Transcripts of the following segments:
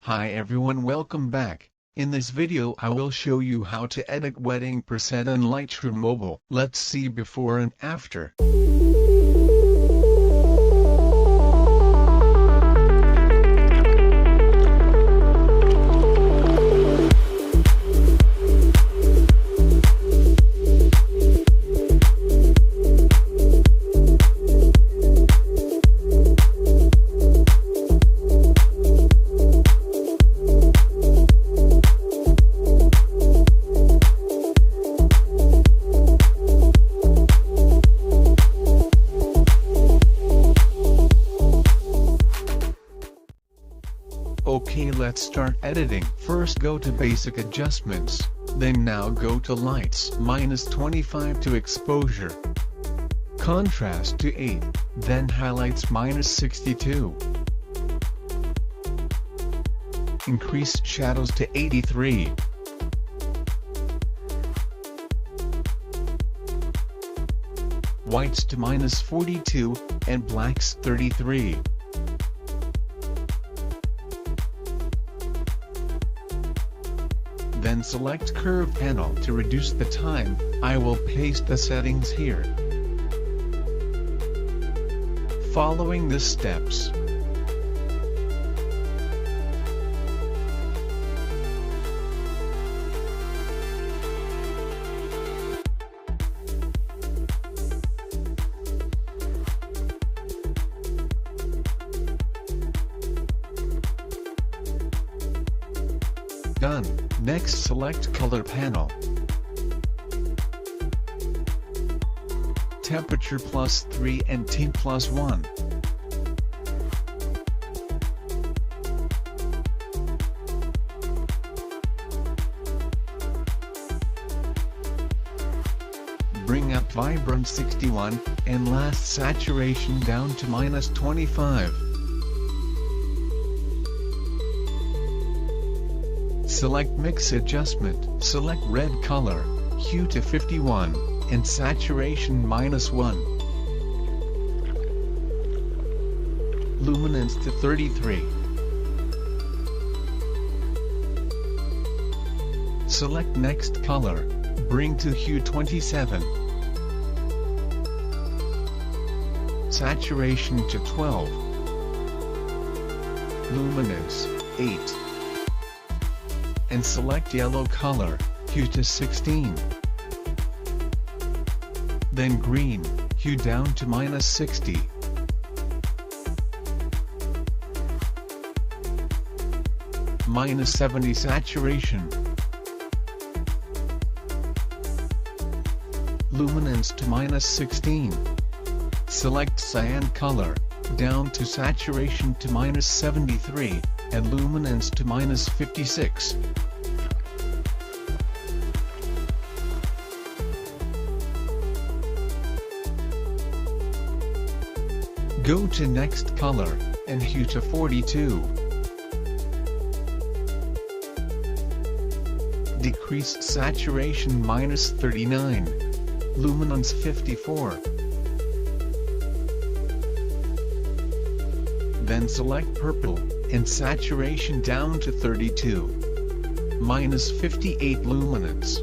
Hi everyone, welcome back. In this video I will show you how to edit wedding preset in Lightroom Mobile. Let's see before and after. Okay, let's start editing. First go to basic adjustments, then now go to lights -25 to exposure, contrast to 8, then highlights -62, increase shadows to 83, whites to -42, and blacks 33. Then select Curve panel to reduce the time. I will paste the settings here. Following the steps. Done. Next select Color panel. Temperature +3 and tint +1. Bring up Vibrance 61, and last saturation down to -25. Select Mix Adjustment, select Red Color, Hue to 51, and Saturation -1. Luminance to 33. Select Next Color, bring to Hue 27. Saturation to 12. Luminance, 8. And select Yellow Color, Hue to 16. Then Green, Hue down to -60. -70 Saturation. Luminance to -16. Select Cyan Color, down to Saturation to -73, and Luminance to -56. Go to Next Color, and Hue to 42. Decrease Saturation -39. Luminance 54. Then select Purple, and Saturation down to 32. -58 Luminance.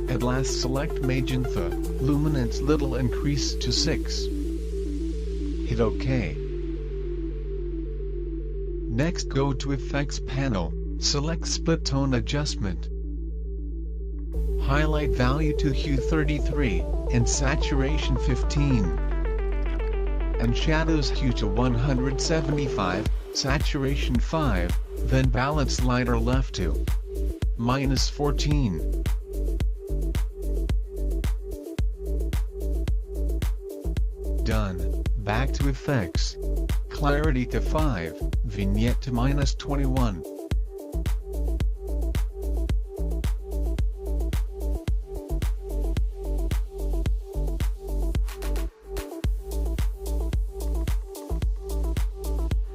At last select Magenta, Luminance little increase to 6. Hit OK. Next go to Effects panel, select Split Tone Adjustment. Highlight value to Hue 33, and Saturation 15. And Shadows Hue to 175, Saturation 5, then Balance Lighter left to -14. Done. Back to Effects. Clarity to 5, Vignette to -21.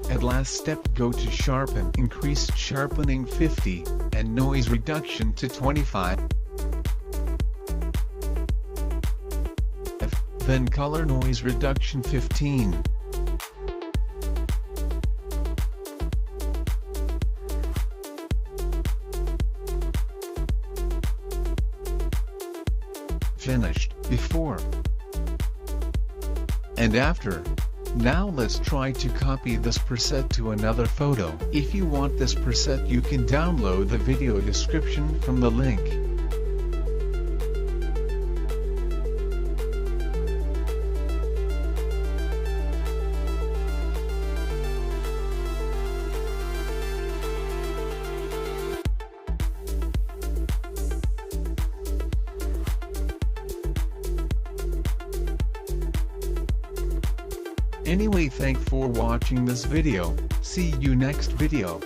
At last step go to Sharpen, increase sharpening 50, and noise reduction to 25. Then color noise reduction 15. finished, before and after. Now let's try to copy this preset to another photo. If you want this preset, you can download the video description from the link. Anyway, thanks for watching this video. See you next video.